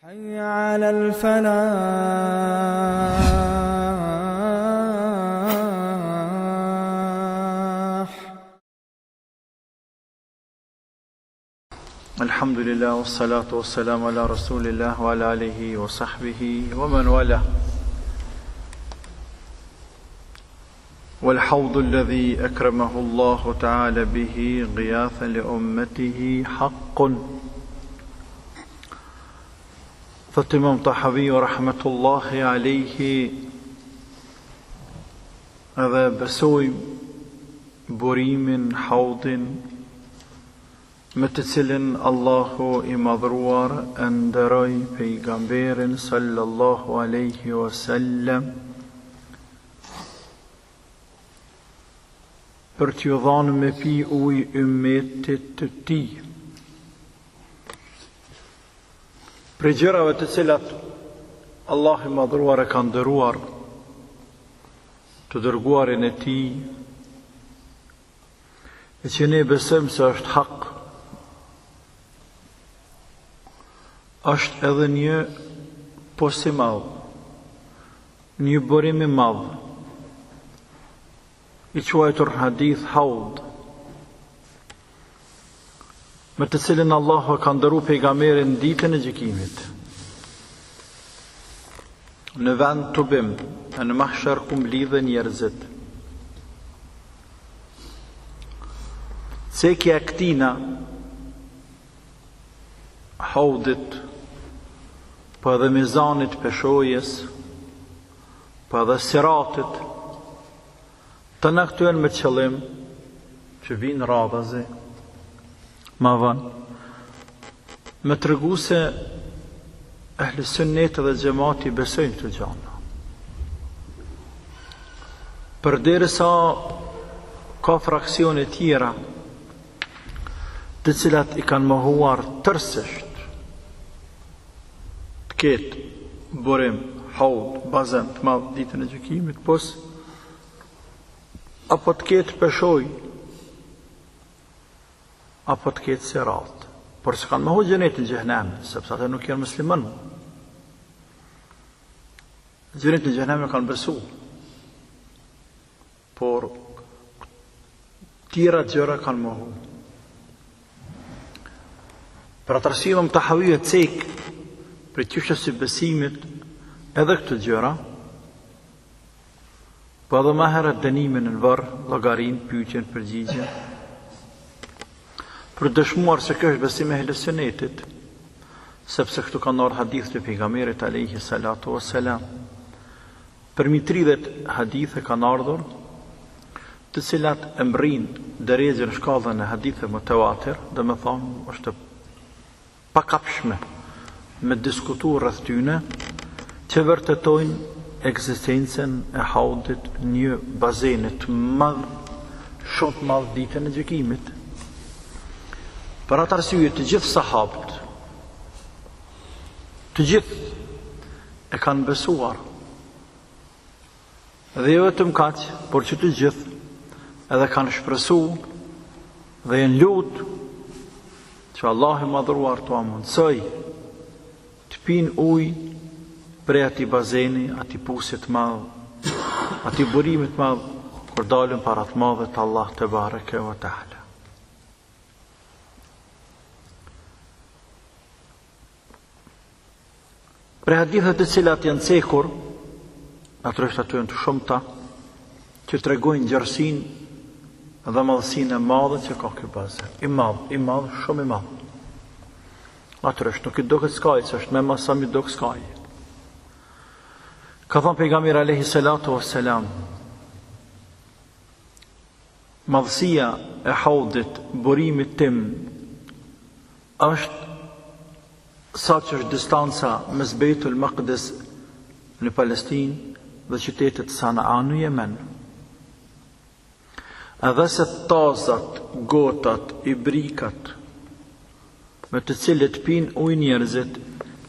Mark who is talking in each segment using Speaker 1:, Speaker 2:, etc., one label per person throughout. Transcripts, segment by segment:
Speaker 1: حي على الفلاح.
Speaker 2: الحمد لله والصلاة والسلام على رسول الله وعلى آله وصحبه ومن والاه. والحوض الذي أكرمه الله تعالى به غياثا لأمته حق. Thot Imam Tahavi rahmetullahi alayhi, edhe besoj burimin, haudin, me të cilin Allahu i madhruar e nderoi pejgamberin sallallahu alaihi wasallam për t'ju dhanë me pi ujë ummetit të tij. Për gjërave të cilat Allah i madhruar e ka nderuar të dërguarin e tij, e që ne besojmë se është hak, është edhe një posi madh, një burim i madh, i quajtur hadith haud, me të cilin Allahu ka ndëru pejgamberin ditën e gjykimit. Në vend të bim, në mahshar ku mblidhen njerëzit. Cekja këtina haudit, po edhe mizanit peshojës, po edhe siratit, të në këtuen me qëllim që vinë radhazi, ma vanë, me të rëgu se ehli sunnet dhe gjemati besojnë të gjana. Për derisa ka fraksione tjera të cilat i kanë mohuar tërsisht të ketë burim, haud, bazen të madhë ditën e gjykimit, pos apo të ketë peshoj, apo të ketë sirat, por se kanë mohu gjenetin gjehnem, sepse ata nuk janë musliman. Gjenetin gjehnem e kanë besu, por tjera gjëra kanë mohu. Për atërsimëm të havijë cek, për qyshës i besimit edhe këtë gjëra, po edhe ma herët dënimin në varë, llogarin, pyetjen, përgjigjen, për dëshmuar se kjo është besim e ehli sunnetit, sepse këtu ka ndodhur hadith të pejgamberit alayhi salatu wassalam. Për mi 30 hadithe kanë ardhur, të cilat e mbrin derejën shkallën e hadithe mutawatir, dhe me thonë është pakapshme me diskutu rreth tyne, që vërtetojnë ekzistencën e haudit, një bazenit madh, shumë të madh ditën e gjykimit. Për atë arsye të gjithë sahabët, të gjithë e kanë besuar. Dhe jo vetëm kaq, por që të gjithë edhe kanë shpresu dhe janë lutë që Allah i madhruar të amundsoj të pinë ujë prej ati bazeni, ati pusit madh, ati burimit madh, kur dalën para të madhe të Allah te bareke ve teala. Për hadithet të cilat janë cekur, natyralisht ato janë të shumta, që tregojnë gjersin dhe madhësinë e madhe që ka ky bazen. I madh, shumë i madh. Natyralisht nuk i duket skaj, që është me masa mi duk skaj. Ka thënë pejgamberi alayhi salatu wassalam, madhësia e haudit, burimit tim, është sa që është distanca mes Beitul Maqdis në Palestinë dhe qytetit Sanaa në Yemen. Edhe se tazat, gotat, ibrikat, me të cilët pinë ujë njerëzit,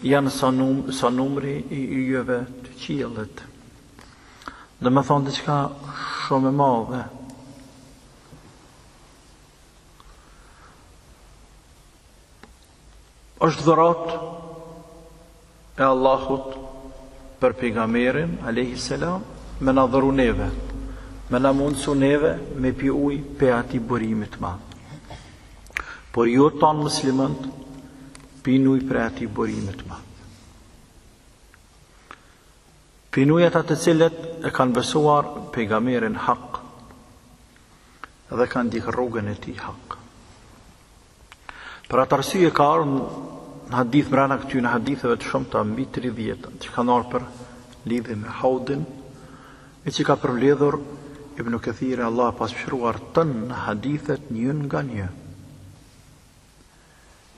Speaker 2: janë sa numri i yjeve të qiellit. Dhe me thonë diçka shumë e madhe. Është dhurat e Allahut për pejgamberin alayhi salam me na dhuru neve, me na mundsu neve me pi ujë pe ati burimit të madh. Por ju tonë muslimant pini ujë për ati burimit të madh. Pini ata të cilët e kanë besuar pejgamberin hak dhe kanë ndjek rrugën e tij hak. Për atë arsye ka ardhur në hadith mbrana këtyre haditheve të shumta mbi 30 që kanë ardhur për lidhje me haudin e që ka përmbledhur Ibn Kathir, Allah pas shkruar tën në hadithet njën nga një.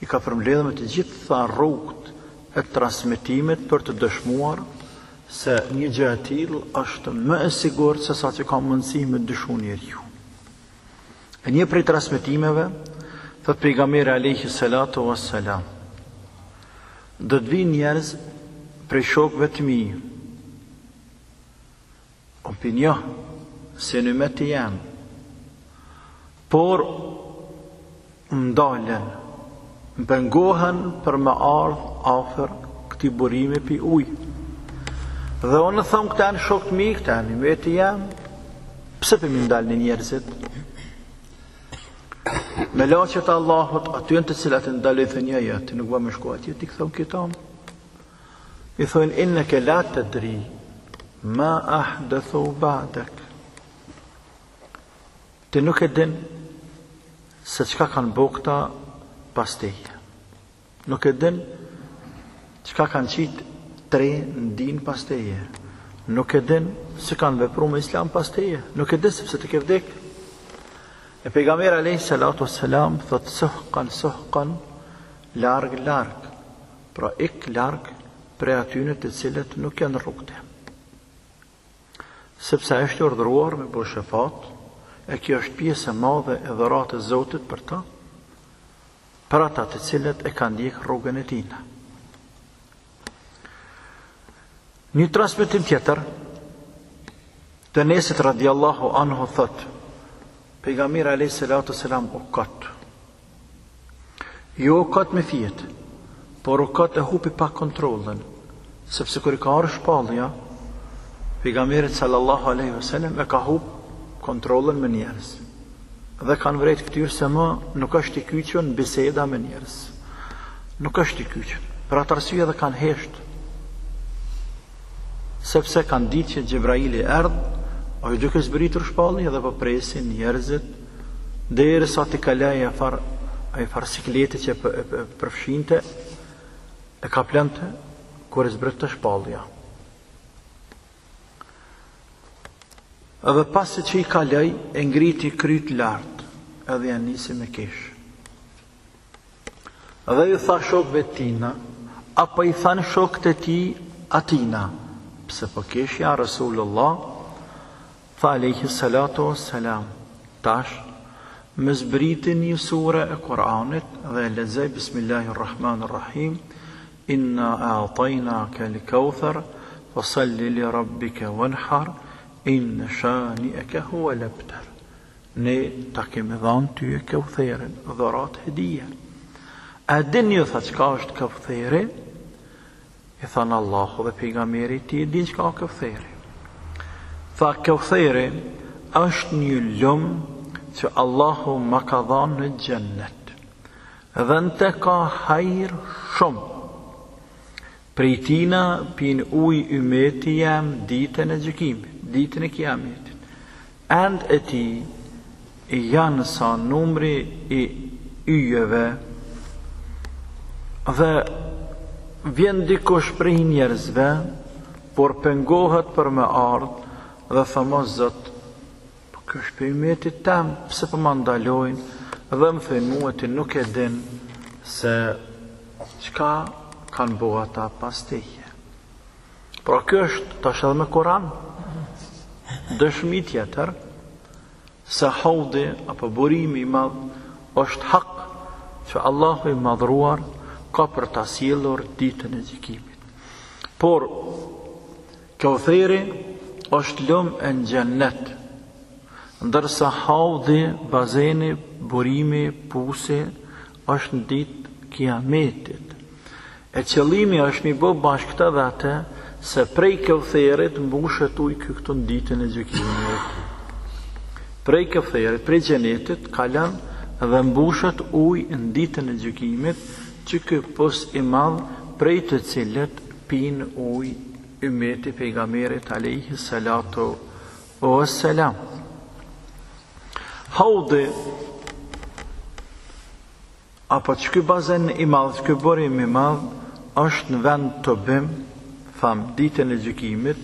Speaker 2: I ka përmbledhur me të gjitha rrugët e transmetimit për të dëshmuar se një gjë e tillë është më e sigurt se sa që ka mundësi me dyshu njeriu. E një prej transmetimeve thot pejgamberi alayhi salatu wassalam, do të vinë njerëz prej shokëve të mi, opinion se në me të jam, por mdalen, më pengohen për me ardhë afer këti burimi pi ujë. Dhe unë thëmë këta në shokë të mi, këta në me të jam, pse për mi ndalë një njerëzit? Me laqet Allahut, aty në të cilat e ndalë i thënja jetë, nuk ba me shku atje, ti këthëm këtam. I thënë, inë ke la të dri, ma ahdethu ba'dek. Ti nuk e din se qka kanë bëkta pas teje. Nuk e din qka kanë qitë tre në din pas teje. Nuk e din se kanë vepru me islam pas teje. Nuk e din sepse të ke vdek. E pejgamberi alayhi salatu wassalam thot suhqan larg, pra ik larg prej atyne të cilët nuk janë rrugte. Sepse është urdhëruar me bërë shefat, e kjo është pjesë e madhe e dhuratë e Zotit për ta, për ata të cilët e kanë ndjek rrugën e tina. Një transmetim tjetër të Enesit radiallahu anhu thot, pejgamberi alayhi salatu wassalam u kot. Jo u kot me fjet, por u kot e hupi pa kontrollën, sepse kur I ka arë shpallja, pejgamberi sallallahu alaihi wasallam e ka hup kontrollën me njerëz. Dhe kanë vrejt këtyrë se më nuk është I kyqën biseda me njerëz. Nuk është I kyqën. Për atë arsye edhe kanë hesht. Sepse kanë ditë që Gjibraili erdhë, a I duke zbritur shpallin dhe po presin njerëzit derisa t'i kalaj ai far sikleti që përfshinte e ka plante kur e zbrit të shpallja. Edhe pasi që I kalaj e ngriti kryt lartë edhe janë nisi me kesh. Edhe ju tha shokëve tina, apo I thanë shokët e ti atina, pse po kesh ja Rasulullah, tha alayhi salatu wassalam, tash me zbritin një sure e Kur'anit dhe e lexoj bismillahirrahmanirrahim, inna a'tainaka al-kauthar fasalli li rabbika wanhar inna shani'aka huwa al-abtar. Ne ta kemi dhënë ty e kautherin, dhurat hedije. A dini tha çka është kautheri? I thanë Allahu dhe pejgamberi ti din çka ka kautheri. Tha kautheri është një lumë që Allahu ma ka dhanë në gjennet dhe në te ka hajrë shumë. Prej tina pin uj ymeti jam ditën e gjykimit, ditën e kiametit. And e ti janë sa numri I yjeve dhe vjen dikush prej njerëzve, por pengohet për me ardhë dhe thëmos Zot, po kështë për ymetit tem, pse për më ndalojnë, dhe më thënë mua ti nuk e din se qka kanë bo ata pas teje. Pra kështë tash edhe me Kur'an, dëshmi tjetër, se haudi apo burimi I madh është hak që Allahu I madhruar ka për ta sjellur ditën e gjykimit. Por kautheri është lumë e në gjennet, ndërsa haudi, bazeni, burimi, pusi, është në ditë kiametit. E qëllimi është mi bë bashkë këtë dhe atë, se prej këvtherit mbushet ujë këtu në ditën e gjykimit. Prej këvtherit, prej xhenetit, kalon dhe mbushet ujë në ditën e gjykimit, që ky pos i madh prej të cilët pin ujë ummeti pejgamberit alayhi salatu wassalam. Haudi, apo që ky bazen i madh, ky burim i madh, është në vend të bim, tham, ditën e gjykimit,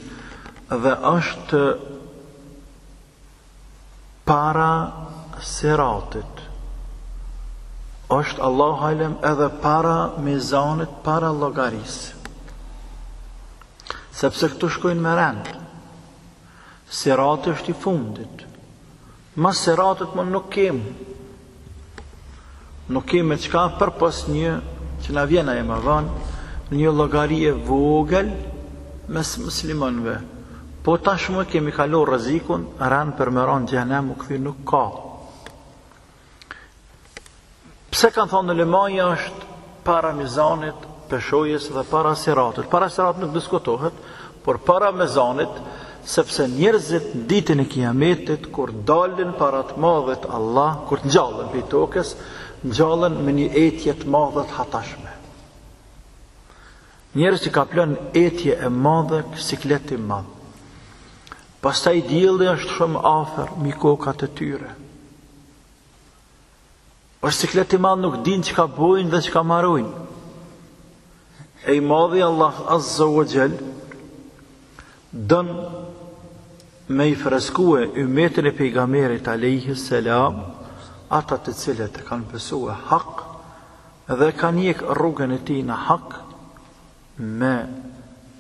Speaker 2: dhe është para siratit. Është Allahu alem edhe para mizanit, para llogarisë. Sepse këtu shkojnë me rend. Sirati është i fundit. Mas siratit më nuk kemë çka përpos një që na vjen ajo më vonë, një llogari e vogël mes muslimanëve. Po tashmë kemi kaluar rrezikun, rand për më ran xhenem u kthy nuk ka. Pse kanë thonë lemaja është para mizanit, peshojës dhe para siratit. Para siratit nuk diskutohet, por para mizanit, sepse njerëzit në ditën e kiametit, kur dalin para të madhët Allah, kur të ngjallën për tokës, ngjallën me një etje të madhe të hatashme. Njerëz që ka plën etje e madhe, siklet i madh. Pastaj dielli është shumë afër mi kokat e tyre. Është siklet i madh, nuk din çka bojnë dhe çka marrojnë. E i madhi Allah Azza wa Jall don me i freskue ummetin e pejgamberit alayhi salam, ata të cilët e kanë besuar hak dhe kanë jek rrugën e tij në hak, me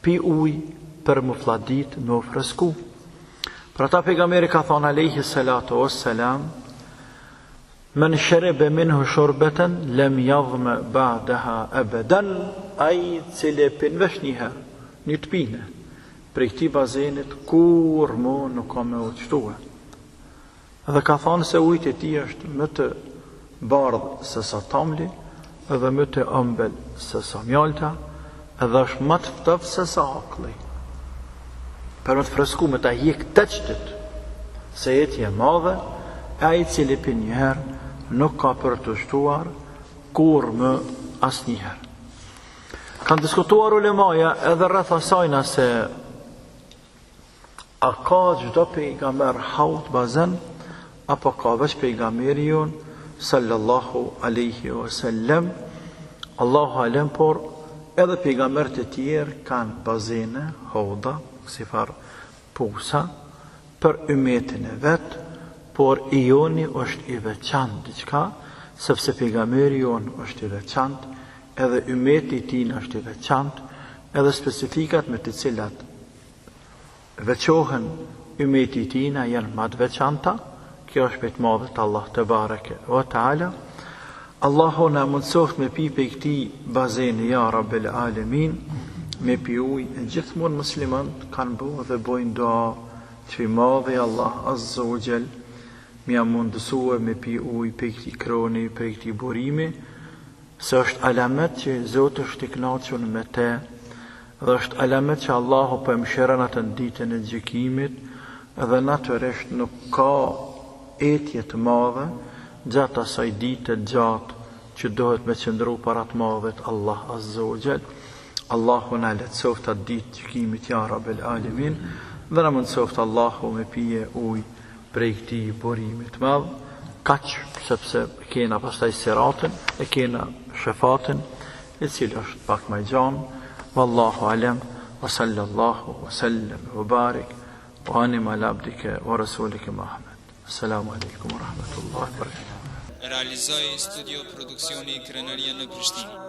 Speaker 2: pi ujë për më fladit me u fresku. Për ata pejgamberi ka thonë alayhi salatu wassalam, men shërebe minhu shorbeten, lem jadhme ba'daha abadan, ai cili pin vesh një herë, një të pine, prej këtij bazenit, kur mo nuk ka me uqtue. Dhe ka thonë se ujtë e tij është më të bardhë se sa tamli, edhe më të ëmbël se sa mjalta, edhe është më të ftoftë se sa akulli. Për më të fresku me ta hjek të qëtit, se etje madhe, ai cili pin një herë, nuk ka për të shtuar kur më asnjëherë. Kanë diskutuar ulemaja edhe rreth asajna se a ka çdo pejgamber haut bazen apo ka veç pejgamberi jon sallallahu alaihi wasallam. Allahu alem, por edhe pejgamberët e tjerë kanë bazene, hauda, si farë pusa për ummetin e vet. Por i joni është i veçantë diçka, sepse pejgamberi jon është i veçantë, edhe ummeti i tij është i veçantë, edhe specifikat me të cilat veçohen ummeti i tij janë më të veçanta. Kjo është për të madhët Allah te bareke ve taala. Allahu na mundsoft me pi pe këtij bazeni ya Rabbel alamin, me pi ujë. Gjithmonë muslimanët kanë bërë dhe bojnë dua që i madhi Allah Azza wa Jall mi a mundësua me pi ujë për këti kroni, për këti burimi, se është alamet që Zotë është i kënaqur me te, dhe është alamet që Allahu për mëshiron atë në ditën e gjykimit, dhe natyrisht nuk ka etje të madhe gjatë asaj dite gjatë që dohet me qëndru para të madhet Allah Azza wa Jall. Allahu na lehtësoft atë ditë gjykimit ya Rabbel alamin, dhe na mundësoft Allahu me pije ujë prej këti burimit madh, kaq, sepse kena pastaj siratin, e kena shefatin, i cili është pak më gjanë. Wallahu alem, wa sallallahu, wa sallam, wa barik, wa anim ala abdike, wa rasulike Muhammed. Assalamu alaikum, wa rahmatullahi wa barakatuh.
Speaker 3: Realizoi studio produksioni Krenaria në Prishtinë.